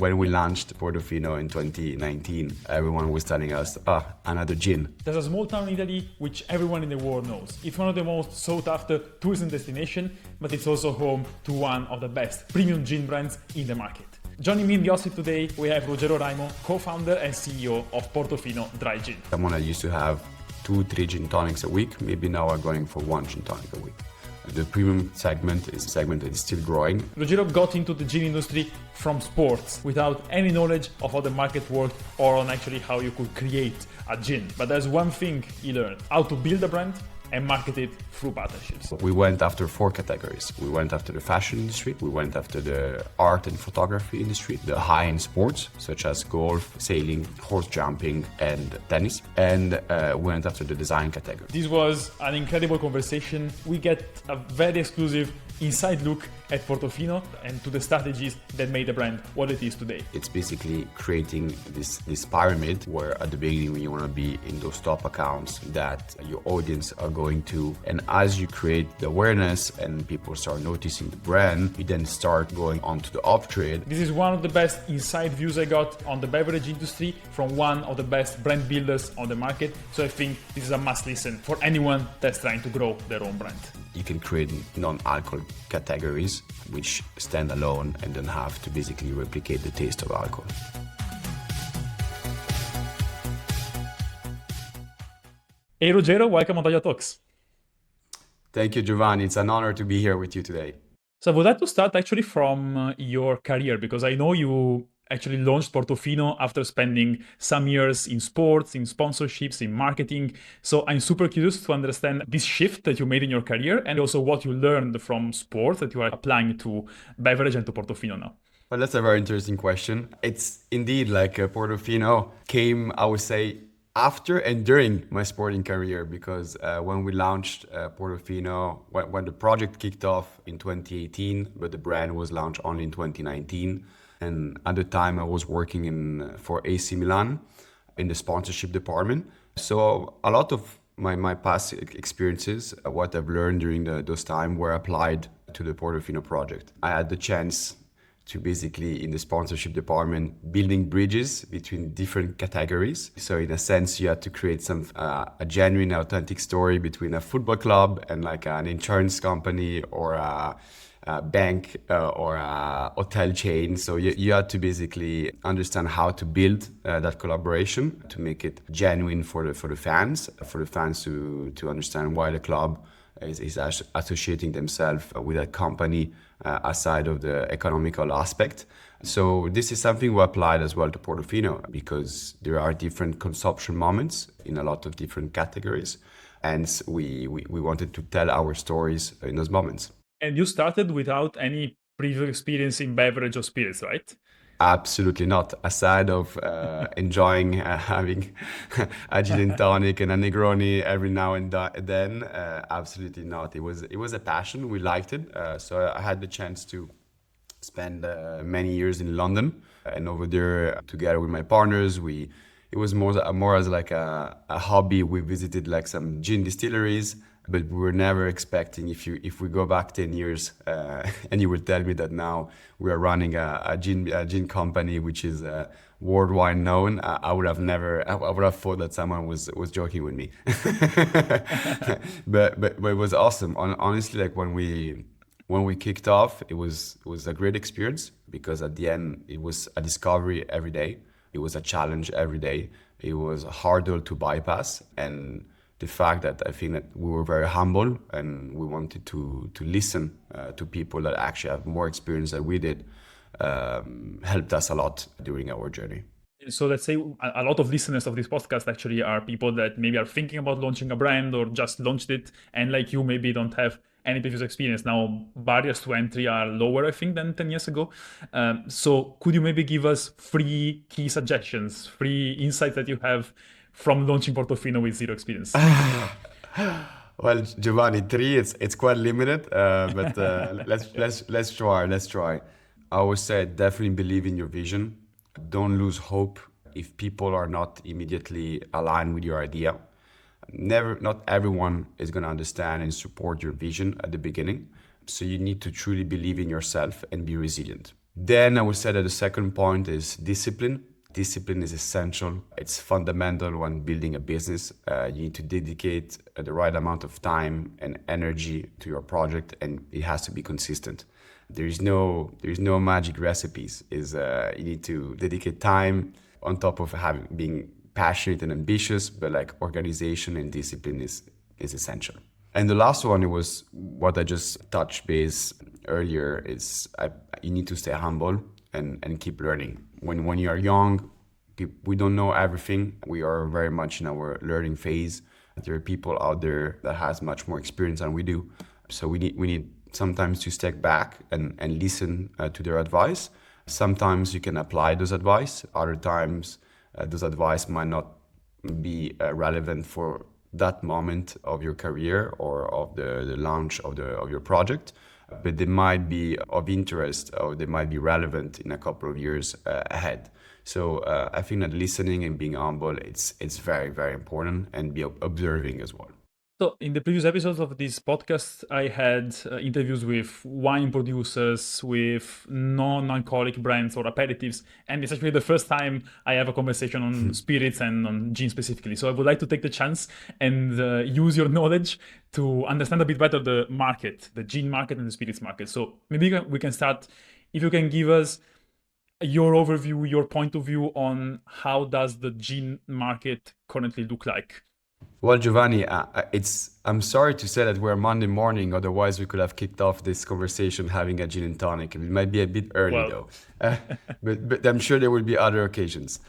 When we launched Portofino in 2019, everyone was telling us, another gin. There's a small town in Italy which everyone in the world knows. It's one of the most sought after tourism destinations, but it's also home to one of the best premium gin brands in the market. Joining me in the office today, we have Ruggero Raymo, co-founder and CEO of Portofino Dry Gin. Someone that used to have 2-3 gin tonics a week, maybe now are going for 1 gin tonic a week. The premium segment is a segment that is still growing. Ruggero got into the gin industry from sports without any knowledge of how the market worked or on actually how you could create a gin. But there's one thing he learned: how to build a brand and market it through partnerships. We went after 4 categories. We went after the fashion industry, we went after the art and photography industry, the high-end sports such as golf, sailing, horse jumping and tennis, and we went after the design category. This was an incredible conversation. We get a very exclusive inside look at Portofino and to the strategies that made the brand what it is today. It's basically creating this pyramid where at the beginning you want to be in those top accounts that your audience are going to, and as you create the awareness and people start noticing the brand, you then start going on to the off trade. This is one of the best inside views I got on the beverage industry from one of the best brand builders on the market, so I think this is a must listen for anyone that's trying to grow their own brand. You can create non-alcohol categories which stand alone and don't have to basically replicate the taste of alcohol. Hey Ruggero, welcome on Toyo Talks. Thank you, Giovanni. It's an honor to be here with you today. So I would like to start actually from your career, because I know you actually launched Portofino after spending some years in sports, in sponsorships, in marketing. So I'm super curious to understand this shift that you made in your career and also what you learned from sports that you are applying to beverage and to Portofino now. Well, that's a very interesting question. It's indeed like Portofino came, I would say, after and during my sporting career, because when we launched Portofino, when the project kicked off in 2018, but the brand was launched only in 2019. And at the time I was working for AC Milan in the sponsorship department. So a lot of my past experiences, what I've learned during those time were applied to the Portofino project. I had the chance to basically, in the sponsorship department, building bridges between different categories. So in a sense, you had to create a genuine, authentic story between a football club and like an insurance company or a bank or a hotel chain. So you had to basically understand how to build that collaboration to make it genuine for the fans to understand why the club is associating themselves with that company aside of the economical aspect. So this is something we applied as well to Portofino, because there are different consumption moments in a lot of different categories, and we wanted to tell our stories in those moments. And you started without any previous experience in beverage or spirits, right? Absolutely not. Aside of enjoying having a gin and tonic and a Negroni every now and then, absolutely not. It was a passion. We liked it. So I had the chance to spend many years in London, and over there together with my partners, it was more as like a hobby. We visited like some gin distilleries, but we were never expecting, if we go back 10 years and you would tell me that now we are running a gin company which is worldwide known, I would have thought that someone was joking with me. but it was awesome. Honestly, like when we kicked off, it was a great experience, because at the end it was a discovery every day. It was a challenge every day. It was a hurdle to bypass, and the fact that I think that we were very humble and we wanted to listen to people that actually have more experience than we did helped us a lot during our journey. So let's say a lot of listeners of this podcast actually are people that maybe are thinking about launching a brand or just launched it, and like you maybe don't have any previous experience. Now, barriers to entry are lower, I think, than 10 years ago. So could you maybe give us 3 key suggestions, 3 insights that you have from launching Portofino with zero experience? Well, Giovanni, 3, it's quite limited, but let's try. I would say definitely believe in your vision. Don't lose hope if people are not immediately aligned with your idea. Not everyone is going to understand and support your vision at the beginning. So you need to truly believe in yourself and be resilient. Then I would say that the second point is discipline. Discipline is essential. It's fundamental when building a business. You need to dedicate the right amount of time and energy to your project, and it has to be consistent. There is no magic recipes. You need to dedicate time on top of being passionate and ambitious, but like organization and discipline is essential. And the last one, it was what I just touched base earlier, you need to stay humble and keep learning. When you are young, we don't know everything. We are very much in our learning phase. There are people out there that has much more experience than we do. So we need sometimes to step back and listen to their advice. Sometimes you can apply those advice. Other times, those advice might not be relevant for that moment of your career or of the launch of your project, but they might be of interest or they might be relevant in a couple of years ahead. So I think that listening and being humble, it's very, very important, and be observing as well. So in the previous episodes of this podcast, I had interviews with wine producers, with non-alcoholic brands or aperitifs, and it's actually the first time I have a conversation on spirits and on gin specifically. So I would like to take the chance and use your knowledge to understand a bit better the market, the gin market and the spirits market. So maybe we can start, if you can give us your overview, your point of view on how does the gin market currently look like? Well, Giovanni, I'm sorry to say that we're Monday morning. Otherwise, we could have kicked off this conversation having a gin and tonic. It might be a bit early though, but I'm sure there will be other occasions.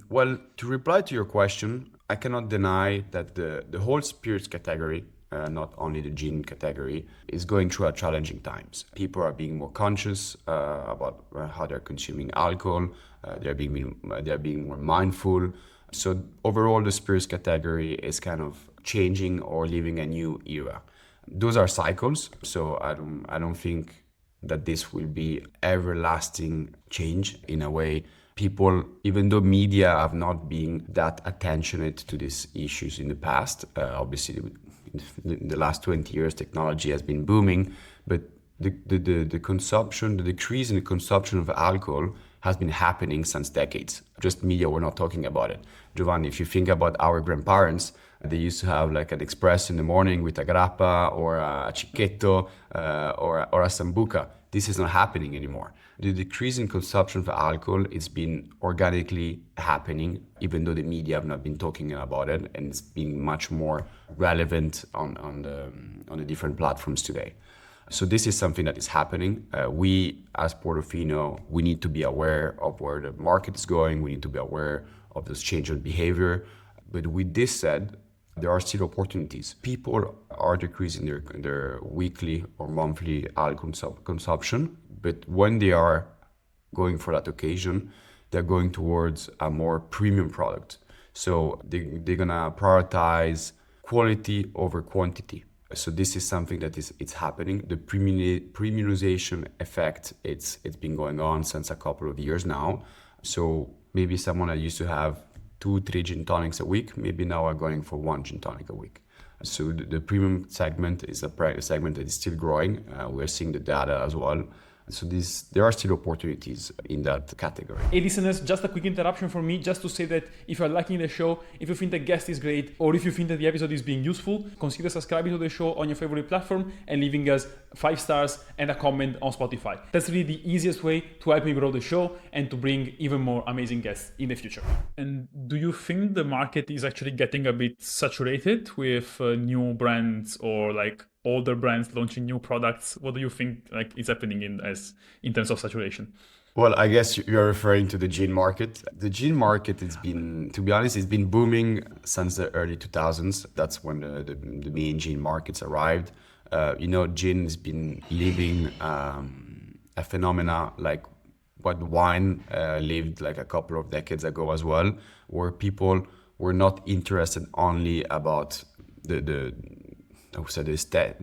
Well, to reply to your question, I cannot deny that the whole spirits category, not only the gin category, is going through a challenging times. People are being more conscious about how they're consuming alcohol. They're being more mindful. So overall, the spirits category is kind of changing or living a new era. Those are cycles, so I don't think that this will be everlasting change in a way. People, even though media have not been that attentionate to these issues in the past, obviously in the last 20 years, technology has been booming, but the consumption, the decrease in the consumption of alcohol has been happening since decades. Just media were not talking about it. Giovanni, if you think about our grandparents, they used to have like an espresso in the morning with a grappa or a cicchetto or a sambuca. This is not happening anymore. The decrease in consumption of alcohol has been organically happening, even though the media have not been talking about it, and it's being much more relevant on the different platforms today. So this is something that is happening. We, as Portofino, we need to be aware of where the market is going. We need to be aware of this change in behavior. But with this said, there are still opportunities. People are decreasing their weekly or monthly alcohol consumption, but when they are going for that occasion, they're going towards a more premium product. So they're gonna prioritize quality over quantity. So this is something that it's happening. The premiumization effect, it's been going on since a couple of years now. So maybe someone that used to have 2-3 gin tonics a week, maybe now are going for 1 gin tonic a week. So the premium segment is a segment that is still growing. We're seeing the data as well. So there are still opportunities in that category. Hey listeners, just a quick interruption for me, just to say that if you're liking the show, if you think the guest is great, or if you think that the episode is being useful, consider subscribing to the show on your favorite platform and leaving us 5 stars and a comment on Spotify. That's really the easiest way to help me grow the show and to bring even more amazing guests in the future. And do you think the market is actually getting a bit saturated with new brands or like older brands launching new products? What do you think is happening in terms of saturation? Well, I guess you're referring to the gin market. The gin market has been, to be honest, it's been booming since the early 2000s. That's when the main gin markets arrived. Gin has been living a phenomena like what wine lived like a couple of decades ago as well, where people were not interested only about the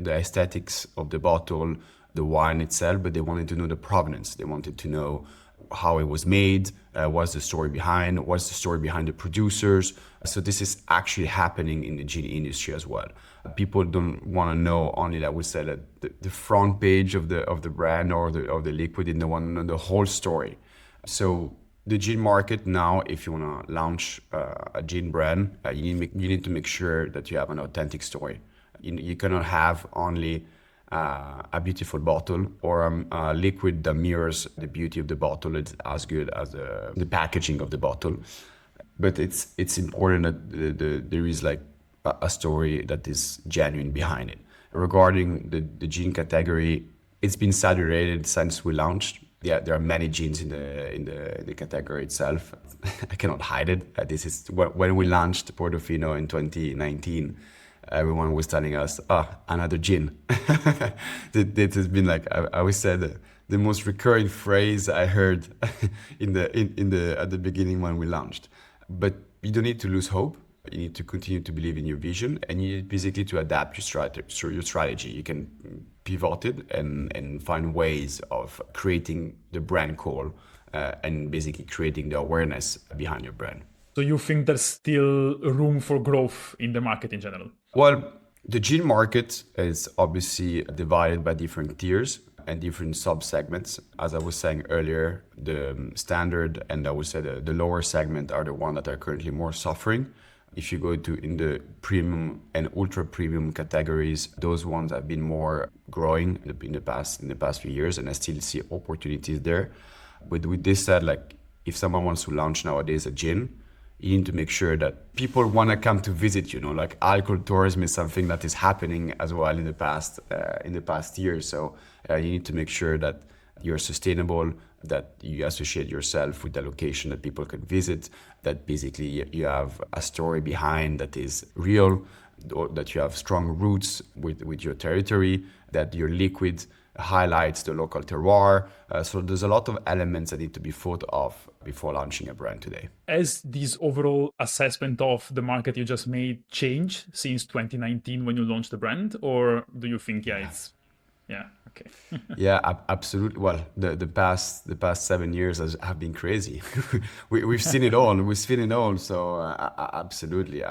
aesthetics of the bottle, the wine itself, but they wanted to know the provenance. They wanted to know how it was made, what's the story behind the producers. So this is actually happening in the gin industry as well. People don't want to know only that we said that the front page of the brand or the liquid. They want to know the whole story. So the gin market now, if you want to launch a gin brand, you need to make sure that you have an authentic story. You cannot have only a beautiful bottle or a liquid that mirrors the beauty of the bottle. It's as good as the packaging of the bottle. But it's important that there is like a story that is genuine behind it. Regarding the gin category, it's been saturated since we launched. Yeah, there are many gins in the category itself. I cannot hide it. This is when we launched Portofino in 2019. Everyone was telling us, another gin. It has been like I always said the most recurring phrase I heard at the beginning when we launched. But you don't need to lose hope. You need to continue to believe in your vision, and you need basically to adapt your strategy. You can pivot it and find ways of creating the brand call and basically creating the awareness behind your brand. So you think there's still room for growth in the market in general? Well, the gin market is obviously divided by different tiers and different sub-segments. As I was saying earlier, the standard and I would say the lower segment are the ones that are currently more suffering. If you go in the premium and ultra premium categories, those ones have been more growing in the past few years, and I still see opportunities there. But with this said, like if someone wants to launch nowadays a gin, you need to make sure that people want to come to visit. Like alcohol tourism is something that is happening as well in the past years. So you need to make sure that you're sustainable, that you associate yourself with the location that people can visit, that basically you have a story behind that is real, that you have strong roots with your territory, that your liquid highlights the local terroir. So there's a lot of elements that need to be thought of before launching a brand today. Has this overall assessment of the market you just made changed since 2019 when you launched the brand? Or do you think, it's... Yeah, okay. Yeah, absolutely. Well, the past 7 years have been crazy. We've seen it all. We've seen it all. So absolutely.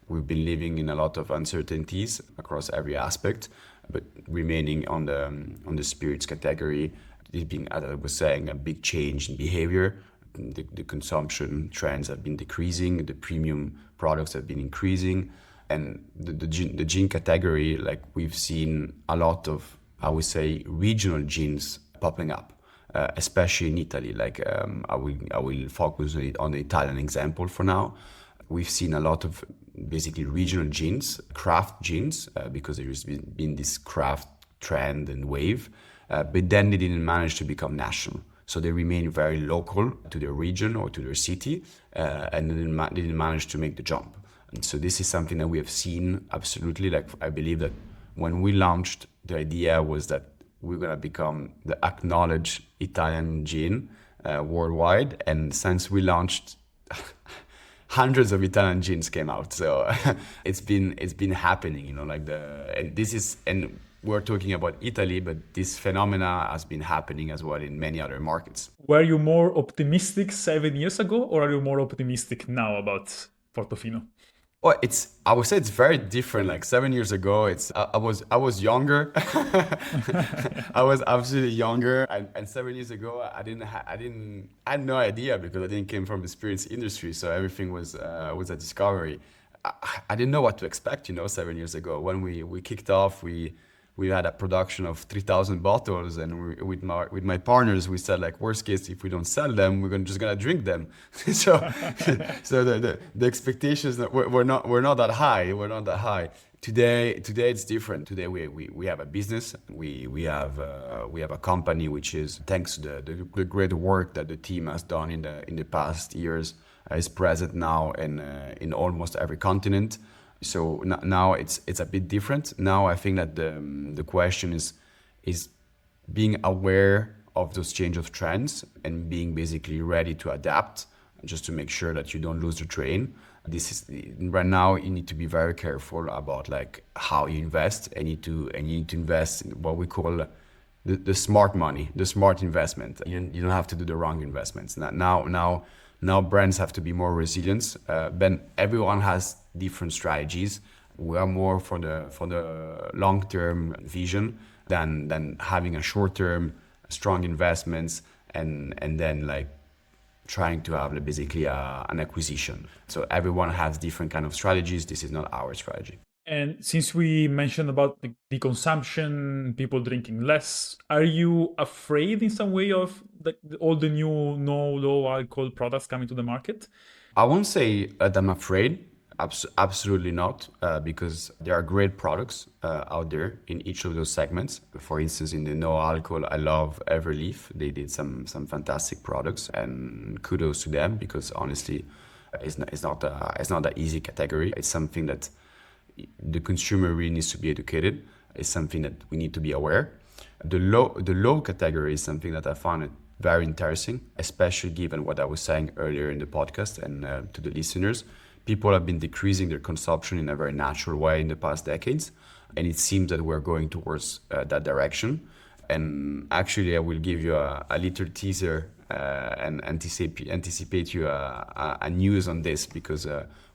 We've been living in a lot of uncertainties across every aspect, but remaining on the spirits category, there's been, as I was saying, a big change in behavior. The consumption trends have been decreasing. The premium products have been increasing. And the gin category, like we've seen a lot of, I would say, regional gins popping up, especially in Italy. Like I will focus on the Italian example for now. We've seen a lot of basically regional gins, craft gins, because there's been this craft trend and wave, but then they didn't manage to become national. So they remain very local to their region or to their city, and they didn't manage to make the jump. So this is something that we have seen absolutely. Like I believe that when we launched, the idea was that we're gonna become the acknowledged Italian gin worldwide. And since we launched, hundreds of Italian gins came out. So it's been happening, and we're talking about Italy, but this phenomena has been happening as well in many other markets. Were you more optimistic 7 years ago, or are you more optimistic now about Portofino? Well, I would say it's very different. Like 7 years ago, I was younger. I was absolutely younger, and 7 years ago, I had no idea because I didn't came from the spirits industry, so everything was a discovery. I didn't know what to expect, 7 years ago when we kicked off. We had a production of 3,000 bottles, and with my partners, we said like worst case, if we don't sell them, we're just gonna drink them. so the expectations that were not that high. We're not that high. Today it's different. Today we have a business. We have a company which is, thanks to the great work that the team has done in the past years, is present now in almost every continent. So now it's a bit different. Now I think that the question is being aware of those change of trends and being basically ready to adapt, just to make sure that you don't lose the train. Right now you need to be very careful about like how you invest. And you need to invest in what we call the smart money, the smart investment. You don't have to do the wrong investments. Now brands have to be more resilient. Then everyone has different strategies. We are more for the long-term vision than having a short-term strong investments and then like trying to have basically an acquisition. So everyone has different kind of strategies. This is not our strategy. And since we mentioned about the consumption, people drinking less, are you afraid in some way of all the new no low alcohol products coming to the market? I won't say that I'm afraid. Absolutely not, because there are great products out there in each of those segments. For instance, in the no alcohol, I love Everleaf. They did some fantastic products, and kudos to them because honestly, it's not that easy category. It's something that the consumer really needs to be educated. It's something that we need to be aware. The low category is something that I found it very interesting, especially given what I was saying earlier in the podcast and to the listeners. People have been decreasing their consumption in a very natural way in the past decades, and it seems that we're going towards that direction. And actually, I will give you a little teaser and anticipate you a news on this because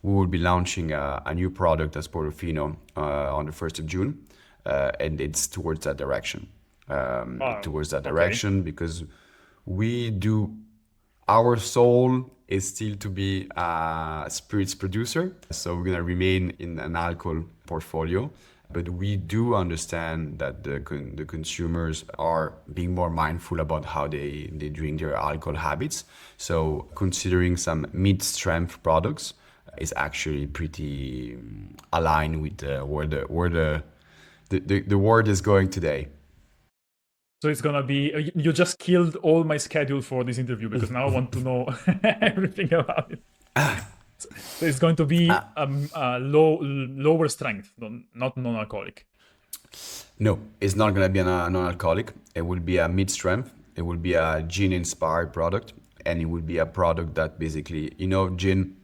we will be launching a new product as Portofino on the 1st of June, and it's towards that direction. Okay. Because we do, our soul is still to be a spirits producer. So we're going to remain in an alcohol portfolio. But we do understand that the consumers are being more mindful about how they drink their alcohol habits. So considering some mid-strength products is actually pretty aligned with where the world is going today. So it's gonna be you just killed all my schedule for this interview because now I want to know everything about it. So it's going to be lower strength, not non-alcoholic. No, it's not going to be a non-alcoholic. It will be a mid-strength. It will be a gin-inspired product, and it will be a product that basically, gin.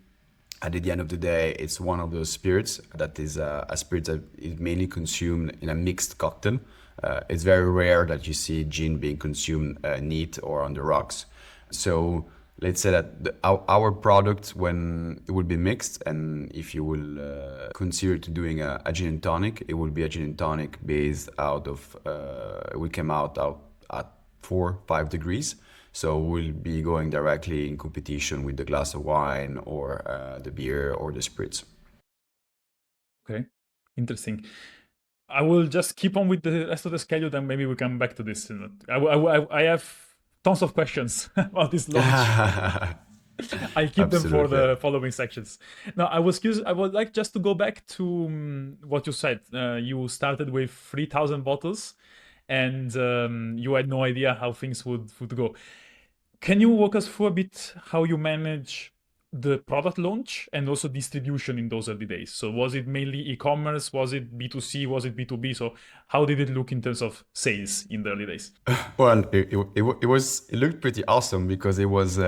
At the end of the day, it's one of those spirits that is a spirit that is mainly consumed in a mixed cocktail. It's very rare that you see gin being consumed neat or on the rocks. So let's say that our product, when it will be mixed, and if you will consider to doing a gin and tonic, it will be a gin and tonic based out of, it will come out at 4-5 degrees. So we'll be going directly in competition with the glass of wine or the beer or the spritz. Okay, interesting. I will just keep on with the rest of the schedule, then maybe we come back to this. I have tons of questions about this launch. I'll keep them for Absolutely. the following sections. Now, I was curious. I would like just to go back to what you said. You started with 3,000 bottles, and you had no idea how things would go. Can you walk us through a bit how you manage the product launch and also distribution in those early days? So was it mainly e-commerce? Was it B2C? Was it B2B? So how did it look in terms of sales in the early days? Well, it looked pretty awesome because it was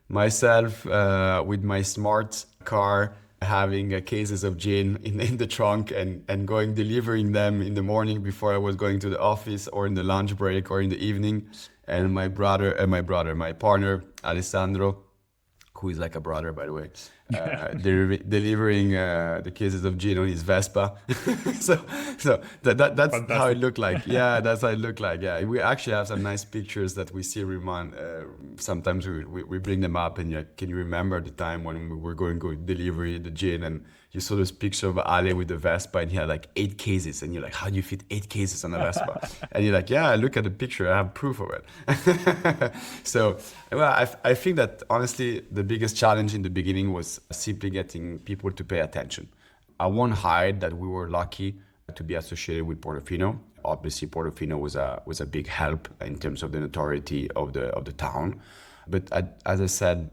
myself with my smart car having cases of gin in the trunk and going delivering them in the morning before I was going to the office or in the lunch break or in the evening. And my partner Alessandro, who is like a brother, by the way, delivering the cases of gin on his Vespa. so that's how it Fantastic. looked like. Yeah, that's how it looked like. Yeah, we actually have some nice pictures that we see. Sometimes we bring them up, and can you remember the time when we were going to deliver the gin and you saw this picture of Ale with the Vespa and he had like 8 cases and you're like, how do you fit 8 cases on a Vespa? And you're like, yeah, look at the picture, I have proof of it. So well, I think that honestly, the biggest challenge in the beginning was simply getting people to pay attention. I won't hide that we were lucky to be associated with Portofino. Obviously, Portofino was a big help in terms of the notoriety of the town. But as I said,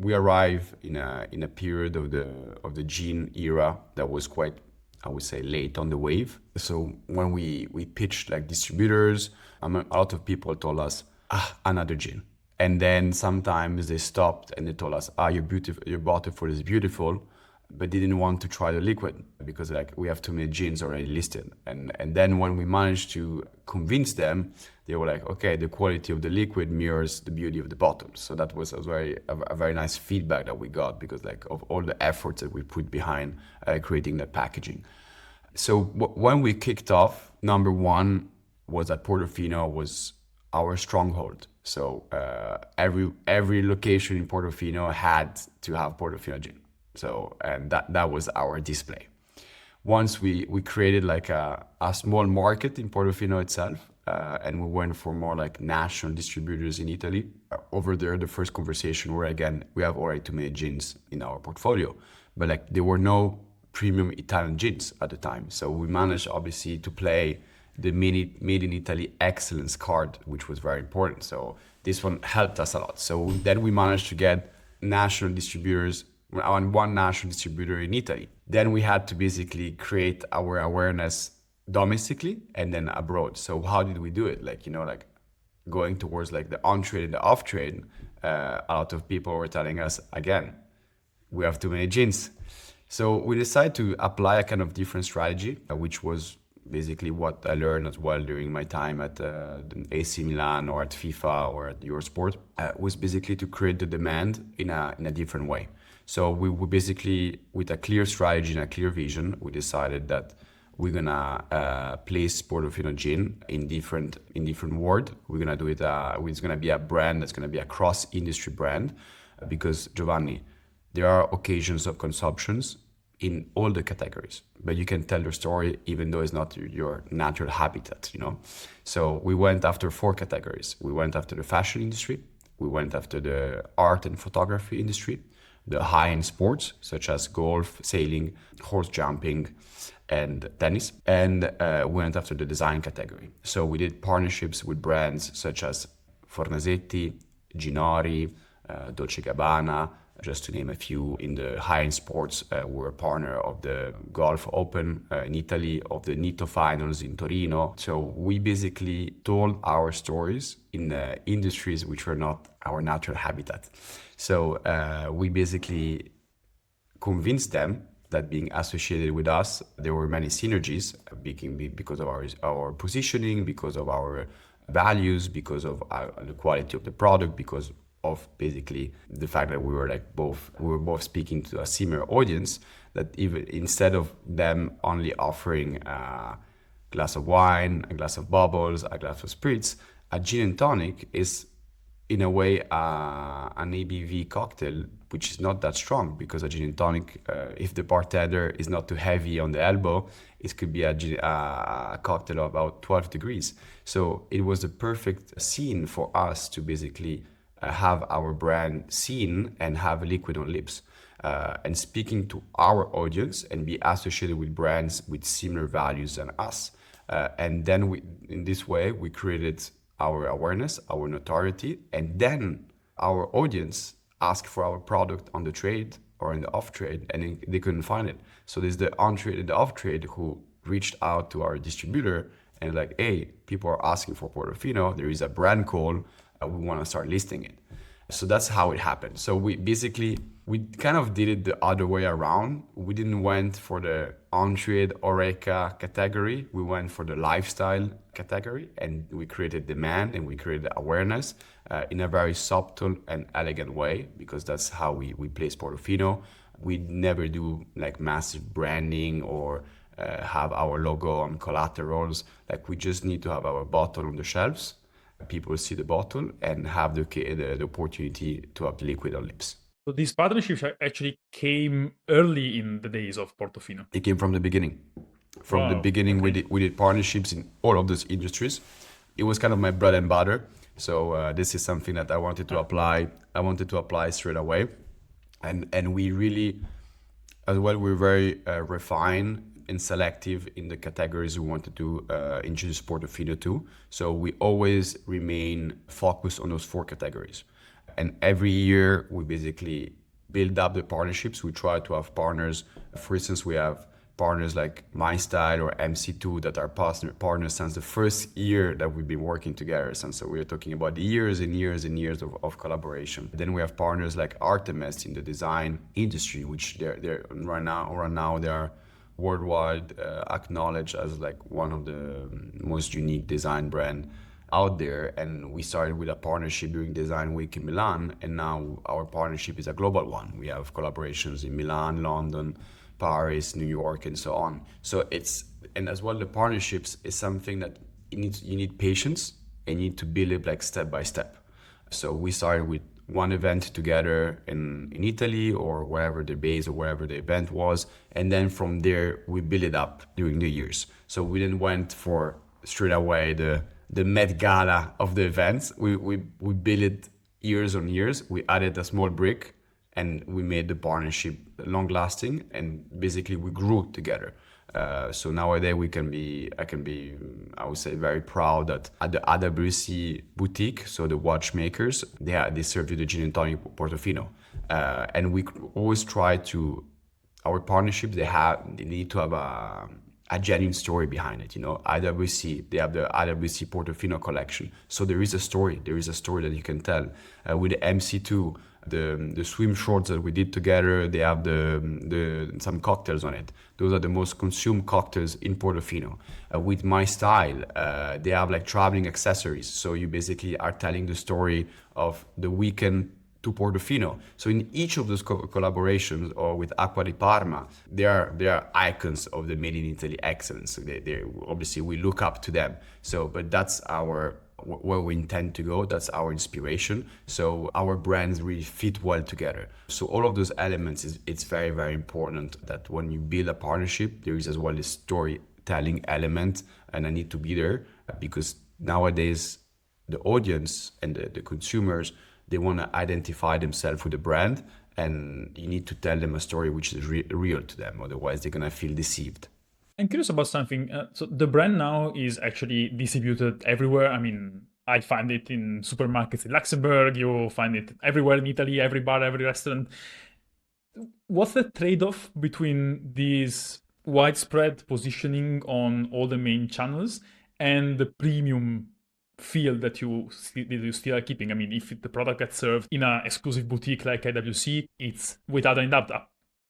we arrived in a period of the gin era that was quite, I would say, late on the wave. So when we pitched like distributors, a lot of people told us, another gin. And then sometimes they stopped and they told us, your bottle is beautiful, but didn't want to try the liquid because like we have too many gins already listed. And then when we managed to convince them, they were like, okay, the quality of the liquid mirrors the beauty of the bottle. So that was a very nice feedback that we got because like of all the efforts that we put behind creating the packaging. So when we kicked off, number one was that Portofino was our stronghold. So every location in Portofino had to have Portofino gin. So and that was our display. Once we created like a small market in Portofino itself, and we went for more like national distributors in Italy. Over there, the first conversation where again we have already too many gins in our portfolio, but like there were no premium Italian gins at the time. So we managed obviously to play the made in Italy excellence card, which was very important. So this one helped us a lot. So then we managed to get national distributors on one national distributor in Italy. Then we had to basically create our awareness domestically and then abroad. So how did we do it? Like, like going towards like the on-trade and the off-trade, a lot of people were telling us, again, we have too many gins. So we decided to apply a kind of different strategy, which was basically what I learned as well during my time at the AC Milan or at FIFA or at Eurosport, was basically to create the demand in a different way. So we basically, with a clear strategy and a clear vision, we decided that we're gonna place Portofino gin in different world. We're gonna do it. It's gonna be a brand that's gonna be a cross-industry brand, because Giovanni, there are occasions of consumptions in all the categories, but you can tell your story even though it's not your natural habitat. So we went after 4 categories. We went after the fashion industry. We went after the art and photography industry, the high-end sports such as golf, sailing, horse jumping, and tennis, and we went after the design category. So we did partnerships with brands such as Fornasetti, Ginori, Dolce Gabbana, just to name a few. In the high-end sports, we're a partner of the Golf Open in Italy, of the Nitto Finals in Torino. So we basically told our stories in industries which were not our natural habitat. So we basically convinced them that being associated with us, there were many synergies because of our positioning, because of our values, because of the quality of the product, because of basically the fact that we were both speaking to a similar audience, that even instead of them only offering a glass of wine, a glass of bubbles, a glass of spritz, a gin and tonic is in a way an ABV cocktail, which is not that strong, because a gin and tonic, if the bartender is not too heavy on the elbow, it could be a cocktail of about 12 degrees. So it was the perfect scene for us to basically have our brand seen and have liquid on lips, and speaking to our audience and be associated with brands with similar values than us. And then in this way, we created our awareness, our notoriety, and then our audience asked for our product on the trade or in the off trade, and they couldn't find it. So there's the on trade and the off trade who reached out to our distributor and like, hey, people are asking for Portofino. There is a brand call. We want to start listing it. So that's how it happened. So we kind of did it the other way around. We didn't went for the on-trade Oreca category. We went for the lifestyle category, and we created demand and we created awareness in a very subtle and elegant way, because that's how we place Portofino. We never do like massive branding or have our logo on collaterals. Like, we just need to have our bottle on the shelves. People see the bottle and have the opportunity to have the liquid on lips. So these partnerships actually came early in the days of Portofino. It came from the beginning. From the beginning, okay. we did partnerships in all of those industries. It was kind of my bread and butter. So this is something that I wanted to apply. I wanted to apply straight away, and we really, as well, we're very refined and selective in the categories we wanted to introduce Portofino to. So we always remain focused on those 4 categories. And every year we basically build up the partnerships. We try to have partners. For instance, we have partners like My Style or MC2 that are partners since the first year that we've been working together. And so we're talking about years and years and years of collaboration. Then we have partners like Artemis in the design industry, which they're right now they are worldwide acknowledged as like one of the most unique design brand out there. And we started with a partnership during Design Week in Milan, and now our partnership is a global one. We have collaborations in Milan, London, Paris, New York, and so on. So and as well, the partnerships is something that you need patience and you need to build it like step by step. So we started with one event together in Italy or wherever the base or wherever the event was. And then from there, we build it up during the years. So we didn't went for straight away the Met Gala of the events. We built it years on years. We added a small brick and we made the partnership long lasting, and basically we grew together. So nowadays I can be, I would say, very proud that at the AWC boutique, so the watchmakers, they serve you the gin and tonic Portofino. And we always try to, our partnership, they need to have a genuine story behind it. IWC, they have the IWC Portofino collection. So there is a story that you can tell. With the MC2, the swim shorts that we did together, they have some cocktails on it. Those are the most consumed cocktails in Portofino. With My Style, they have like traveling accessories. So you basically are telling the story of the weekend to Portofino. So in each of those collaborations, or with Acqua di Parma, they are icons of the Made in Italy excellence. So they obviously we look up to them. So, but that's where we intend to go. That's our inspiration. So our brands really fit well together. So all of those elements it's very, very important that when you build a partnership, there is as well a storytelling element, and I need to be there because nowadays the audience and the consumers, they want to identify themselves with the brand, and you need to tell them a story which is real to them. Otherwise, they're going to feel deceived. I'm curious about something. So the brand now is actually distributed everywhere. I mean, I find it in supermarkets in Luxembourg. You find it everywhere in Italy, every bar, every restaurant. What's the trade-off between this widespread positioning on all the main channels and the premium feel that you still are keeping? I mean, if the product gets served in an exclusive boutique like IWC, it's without any doubt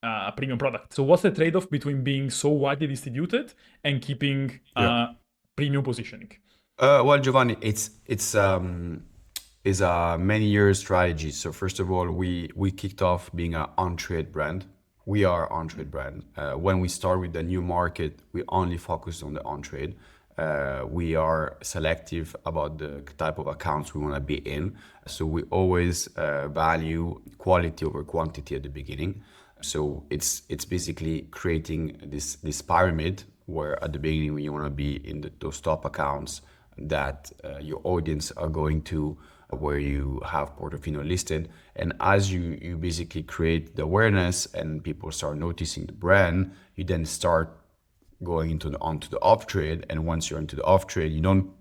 a premium product. So what's the trade-off between being so widely distributed and keeping premium positioning? Well, Giovanni, it's a many years strategy. So first of all, we kicked off being an on-trade brand. We are an on-trade brand. When we start with the new market, we only focus on the on-trade. We are selective about the type of accounts we want to be in. So we always value quality over quantity at the beginning. So it's basically creating this pyramid where at the beginning you want to be in those top accounts that your audience are going to, where you have Portofino listed. And as you basically create the awareness and people start noticing the brand, you then start going onto the off trade. And once you're into the off trade, you don't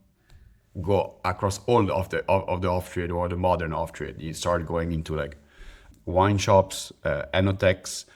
go across all of the off trade or the modern off trade. You start going into like wine shops, enotex,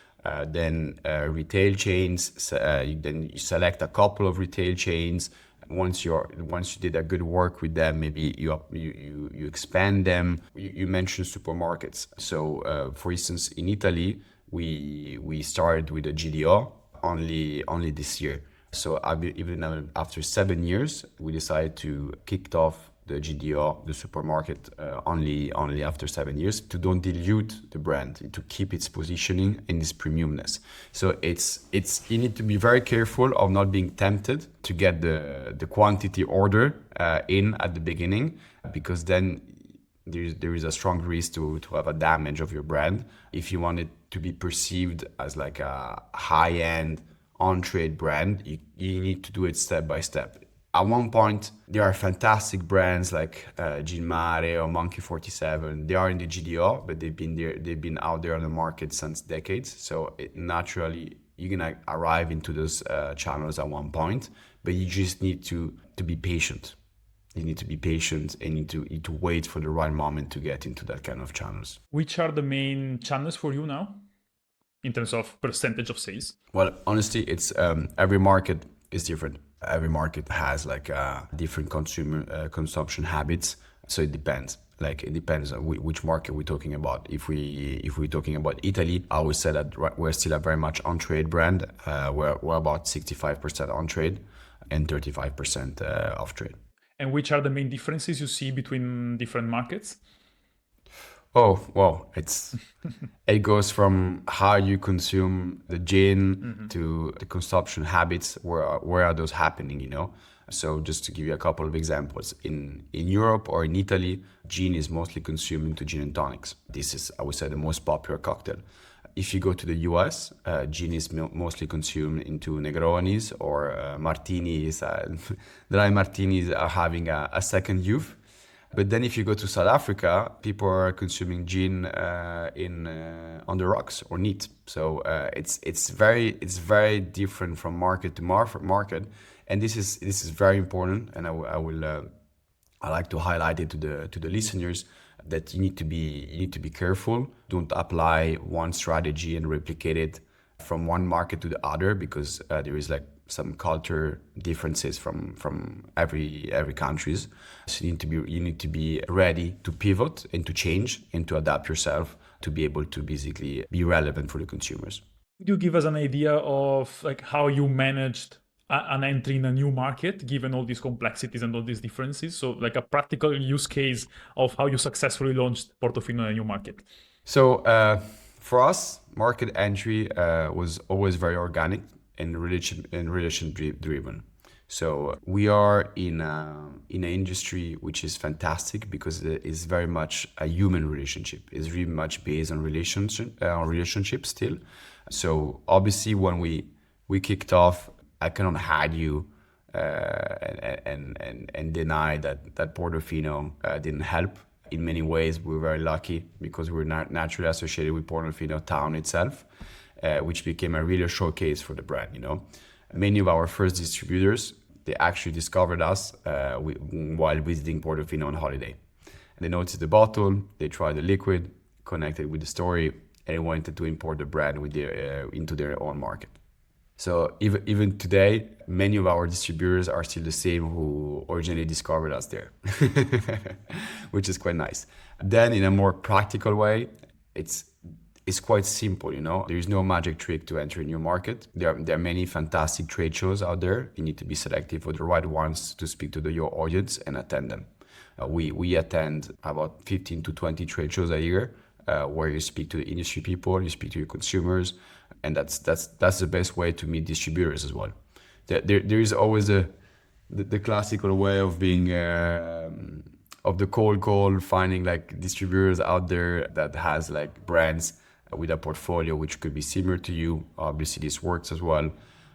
then retail chains. Then you select a couple of retail chains. Once you did a good work with them, maybe you expand them. You mentioned supermarkets. So for instance, in Italy, we started with a GDO only this year. So even after 7 years, we decided to kick off the GDO, the supermarket, only after 7 years, to don't dilute the brand, to keep its positioning and its premiumness. So you need to be very careful of not being tempted to get the quantity order in at the beginning, because then there is a strong risk to have a damage of your brand. If you want it to be perceived as like a high-end on-trade brand, you need to do it step by step. At one point, there are fantastic brands like Gin Mare or Monkey 47. They are in the GDO, but they've been out there on the market since decades. So naturally, you're gonna arrive into those channels at one point, but you just need to be patient. You need to be patient and you need to wait for the right moment to get into that kind of channels. Which are the main channels for you now? in terms of percentage of sales? Well, honestly, it's every market is different. Every market has like different consumer consumption habits, so it depends. Like it depends on which market we're talking about. If we're talking about Italy, I would say that we're still a very much on-trade brand. We're about 65% on-trade and 35% off-trade. And which are the main differences you see between different markets? Oh, well, it goes from how you consume the gin to the consumption habits. Where are those happening, you know? So just to give you a couple of examples, in Europe or in Italy, gin is mostly consumed into gin and tonics. This is, I would say, the most popular cocktail. If you go to the US, gin is mostly consumed into Negronis or martinis. Dry martinis are having a second youth. But then if you go to South Africa, people are consuming gin on the rocks or neat. So it's very different from market to market, and this is very important. And I like to highlight it to the listeners that you need to be careful. Don't apply one strategy and replicate it from one market to the other, because there is like some culture differences from every countries. So you need to be ready to pivot and to change and to adapt yourself to be able to basically be relevant for the consumers. Could you give us an idea of like how you managed an entry in a new market, given all these complexities and all these differences? So like a practical use case of how you successfully launched Portofino in a new market. So for us, market entry was always very organic and relation driven. So we are in an industry which is fantastic because it is very much a human relationship. It's really much based on relationship still. So obviously when we kicked off, I cannot hide you and deny that Portofino didn't help. In many ways, we were very lucky because we were naturally associated with Portofino town itself, which became a really showcase for the brand. You know, many of our first distributors, they actually discovered us while visiting Portofino on holiday. They noticed the bottle, they tried the liquid, connected with the story, and wanted to import the brand into their own market. So even today, many of our distributors are still the same who originally discovered us there, which is quite nice. Then in a more practical way, it's quite simple, you know. There is no magic trick to enter a new market. There are many fantastic trade shows out there. You need to be selective for the right ones to speak to your audience and attend them. We attend about 15 to 20 trade shows a year, where you speak to the industry people, you speak to your consumers, and that's the best way to meet distributors as well. There is always the classical way of being of the cold call, finding like distributors out there that has like brands with a portfolio which could be similar to you. Obviously, this works as well.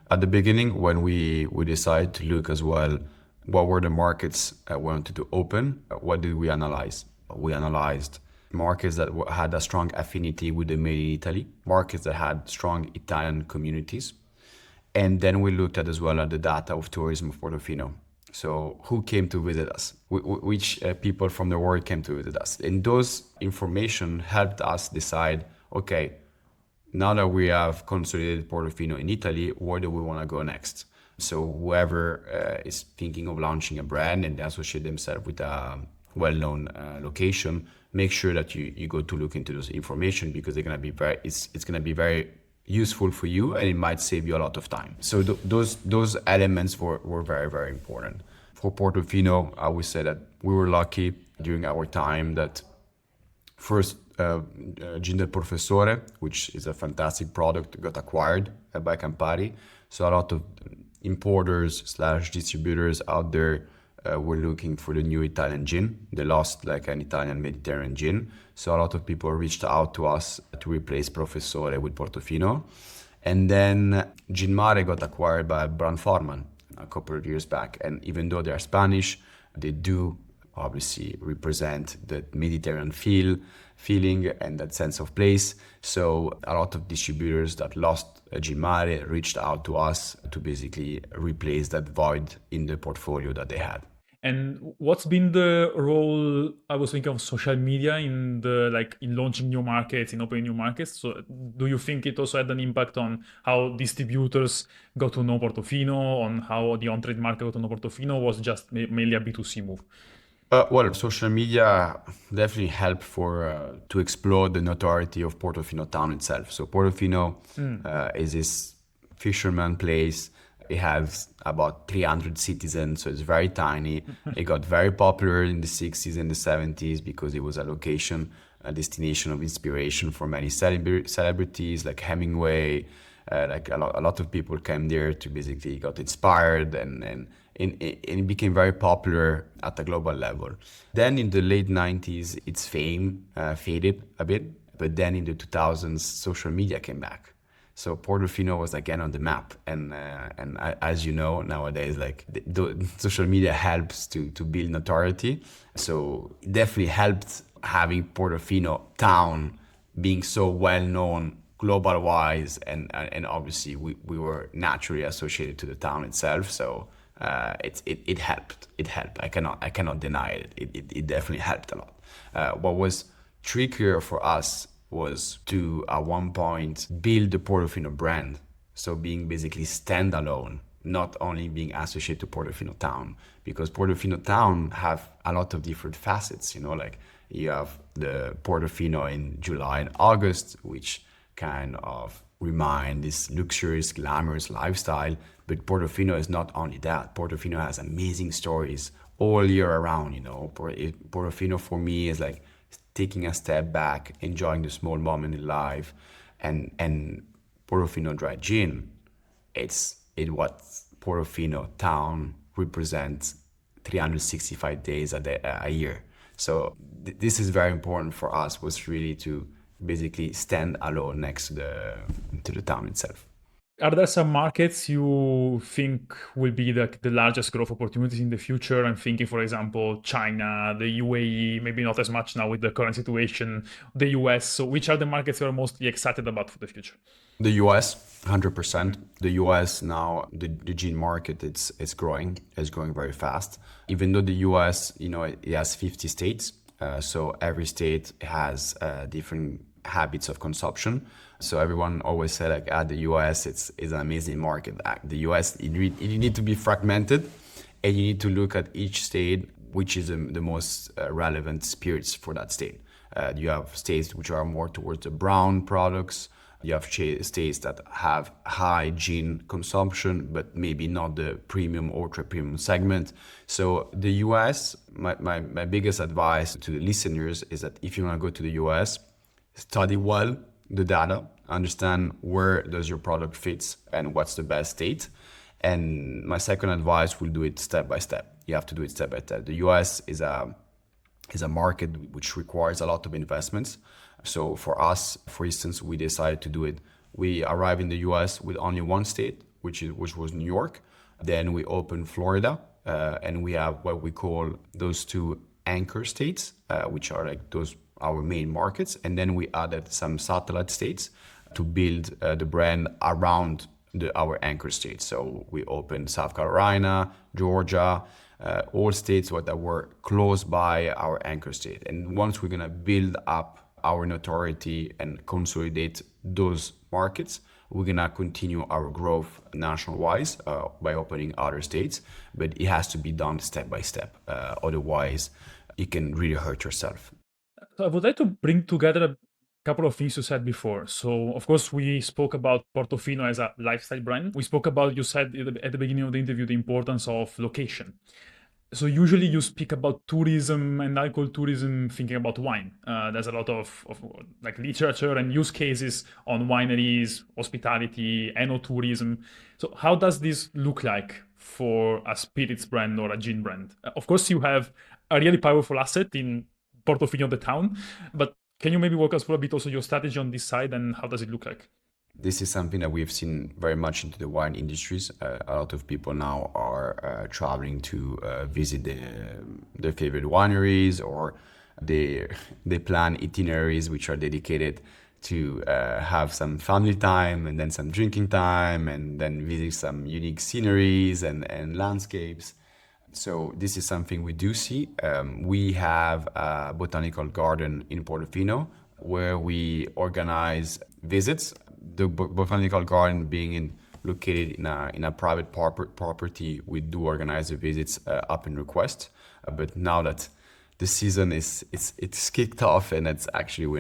At the beginning, when we decided to look as well, what were the markets we wanted to open? What did we analyze? We analyzed markets that had a strong affinity with the made in Italy, markets that had strong Italian communities. And then we looked at as well at the data of tourism of Portofino. So who came to visit us? Which people from the world came to visit us? And those information helped us decide, okay, now that we have consolidated Portofino in Italy, where do we want to go next? So whoever is thinking of launching a brand and they associate themselves with a well-known location, make sure that you go to look into those information, because they're gonna be it's gonna be very useful for you, and it might save you a lot of time. So those elements were very, very important. For Portofino, I would say that we were lucky during our time that first Gin del Professore, which is a fantastic product, got acquired by Campari. So a lot of importers / distributors out there were looking for the new Italian gin. They lost like an Italian Mediterranean gin. So a lot of people reached out to us to replace Professore with Portofino. And then Gin Mare got acquired by Brown-Forman a couple of years back. And even though they're Spanish, they do obviously represent the Mediterranean feeling and that sense of place. So a lot of distributors that lost Gin Mare reached out to us to basically replace that void in the portfolio that they had. And what's been the role, I was thinking, of social media in the like in launching new markets, in opening new markets? So do you think it also had an impact on how distributors got to know Portofino, on how the on-trade market got to know Portofino, was just mainly a B2C move? Well, social media definitely helped for to explore the notoriety of Portofino town itself. So Portofino is this fisherman place. It has about 300 citizens, so it's very tiny. It got very popular in the 60s and the 70s because it was a location, a destination of inspiration for many celebrities like Hemingway. Like a lot of people came there to basically got inspired and it became very popular at a global level. Then in the late 90s, its fame faded a bit, but then in the 2000s, social media came back. So Portofino was again on the map, and as you know nowadays, like the social media helps to build notoriety. So it definitely helped having Portofino town being so well known global wise, and obviously we were naturally associated to the town itself. So it helped. It helped. I cannot deny it. It definitely helped a lot. What was trickier for us was to at one point build the Portofino brand. So being basically standalone, not only being associated to Portofino town, because Portofino town have a lot of different facets. You know, like you have the Portofino in July and August, which kind of remind this luxurious, glamorous lifestyle. But Portofino is not only that. Portofino has amazing stories all year around. You know, Portofino for me is like taking a step back, enjoying the small moment in life, and Portofino dry gin. It what Portofino town represents 365 days a year. So this is very important for us. Was really to basically stand alone next to the town itself. Are there some markets you think will be the largest growth opportunities in the future? I'm thinking, for example, China, the UAE, maybe not as much now with the current situation, the US. So which are the markets you are mostly excited about for the future? The US, 100%. The US now, the gin market, it's growing. It's growing very fast. Even though the US, you know, it has 50 states. So every state has different habits of consumption. So everyone always said like, the US, is an amazing market. The US, you need to be fragmented, and you need to look at each state, which is the most relevant spirits for that state. You have states which are more towards the brown products. You have states that have high gin consumption, but maybe not the premium, ultra premium segment. So the US, my biggest advice to the listeners is that if you want to go to the US, study well the data, understand where does your product fits and what's the best state. And my second advice will do it step by step. You have to do it step by step. The US is a market which requires a lot of investments. So for us, for instance, we decided to do it. We arrived in the US with only one state, which was New York. Then we opened Florida, and we have what we call those two anchor states, which are like those our main markets. And then we added some satellite states to build the brand around our anchor states. So we opened South Carolina, Georgia, all states that were close by our anchor state. And once we're gonna build up our notoriety and consolidate those markets, we're gonna continue our growth national-wise by opening other states. But it has to be done step by step. Otherwise, you can really hurt yourself. So I would like to bring together a couple of things you said before. So, of course, we spoke about Portofino as a lifestyle brand. We spoke about, you said at the beginning of the interview, the importance of location. So usually you speak about tourism and alcohol tourism thinking about wine. There's a lot of like literature and use cases on wineries, hospitality, eno-tourism. So how does this look like for a spirits brand or a gin brand? Of course, you have a really powerful asset in Portofino, the town, but can you maybe walk us through a bit also your strategy on this side and how does it look like? This is something that we've seen very much into the wine industries. A lot of people now are traveling to visit their favorite wineries, or they plan itineraries which are dedicated to have some family time and then some drinking time and then visit some unique sceneries and landscapes. So this is something we do see. We have a botanical garden in Portofino where we organize visits. The botanical garden located in a private property, we do organize the visits up in request. But now that the season it's kicked off and it's actually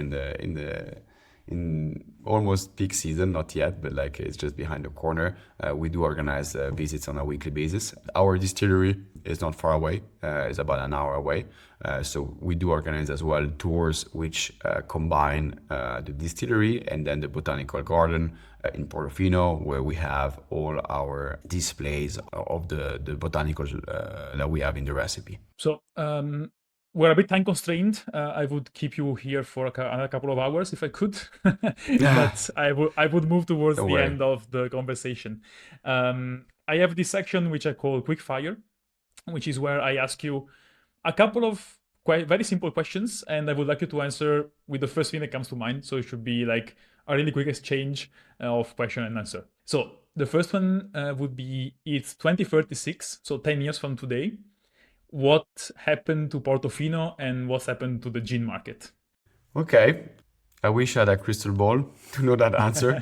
in almost peak season, not yet, but like it's just behind the corner. We do organize visits on a weekly basis. Our distillery is not far away; it's about an hour away. So we do organize as well tours which combine the distillery and then the botanical garden in Portofino, where we have all our displays of the botanicals that we have in the recipe. So we're a bit time constrained. I would keep you here for a couple of hours if I could, but I would move towards the end of the conversation. I have this section which I call quick fire, which is where I ask you a couple of very simple questions, and I would like you to answer with the first thing that comes to mind. So it should be like a really quick exchange of question and answer. So the first one would be, it's 2036, so 10 years from today. What happened to Portofino and what's happened to the gin market? Okay. I wish I had a crystal ball to know that answer.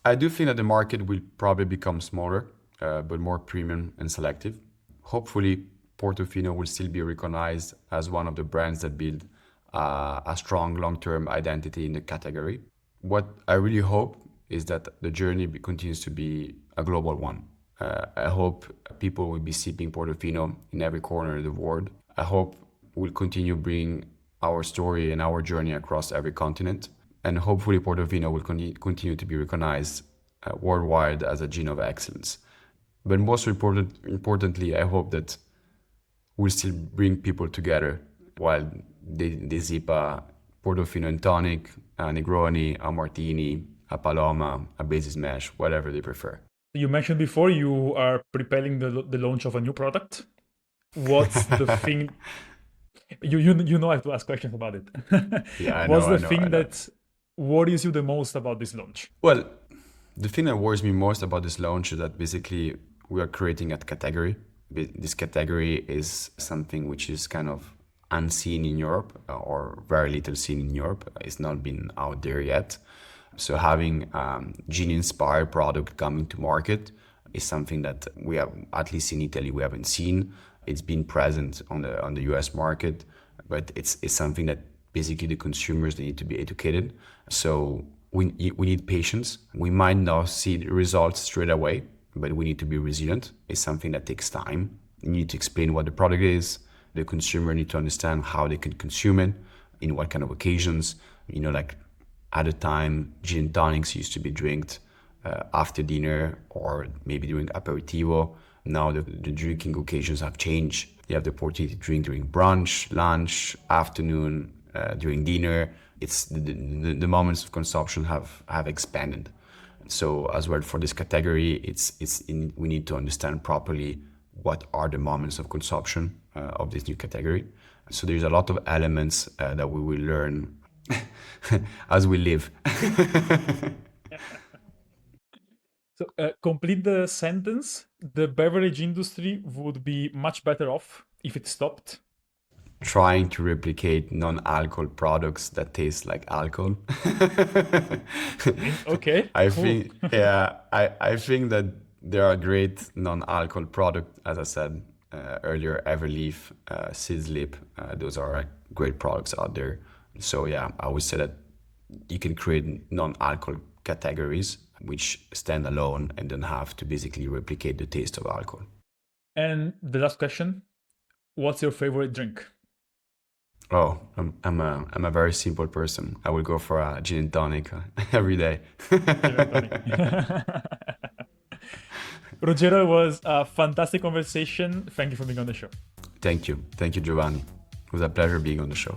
I do think that the market will probably become smaller, but more premium and selective. Hopefully, Portofino will still be recognized as one of the brands that build a strong long-term identity in the category. What I really hope is that the journey continues to be a global one. I hope people will be sipping Portofino in every corner of the world. I hope we'll continue bringing our story and our journey across every continent. And hopefully Portofino will continue to be recognized worldwide as a gin of excellence. But most importantly, I hope that we'll still bring people together while they sip a Portofino and tonic, a Negroni, a Martini, a Paloma, a Basis Mash, whatever they prefer. You mentioned before you are preparing the launch of a new product. What's the thing? You know I have to ask questions about it. Yeah, I What's know, the thing that worries you the most about this launch? Well, the thing that worries me most about this launch is that basically we are creating a category. This category is something which is kind of unseen in Europe or very little seen in Europe. It's not been out there yet. So having gin-inspired product coming to market is something that we have, at least in Italy, we haven't seen. It's been present on the US market, but it's something that basically the consumers, they need to be educated. So we need patience. We might not see the results straight away, but we need to be resilient. It's something that takes time. You need to explain what the product is. The consumer need to understand how they can consume it, in what kind of occasions, like at a time, gin and tonics used to be drinked after dinner or maybe during aperitivo. Now the drinking occasions have changed. You have the opportunity to drink during brunch, lunch, afternoon, during dinner. It's the moments of consumption have expanded. So as well for this category, we need to understand properly what are the moments of consumption of this new category. So there's a lot of elements that we will learn as we live. So complete the sentence. The beverage industry would be much better off if it stopped trying to replicate non-alcohol products that taste like alcohol. Okay. I think that there are great non-alcohol products, as I said earlier, Everleaf, Sizzlip, those are great products out there. So yeah, I would say that you can create non-alcohol categories which stand alone and don't have to basically replicate the taste of alcohol. And the last question, what's your favorite drink? Oh, I'm a very simple person. I will go for a gin and tonic every day. Ruggero, it was a fantastic conversation. Thank you for being on the show. Thank you, Giovanni. It was a pleasure being on the show.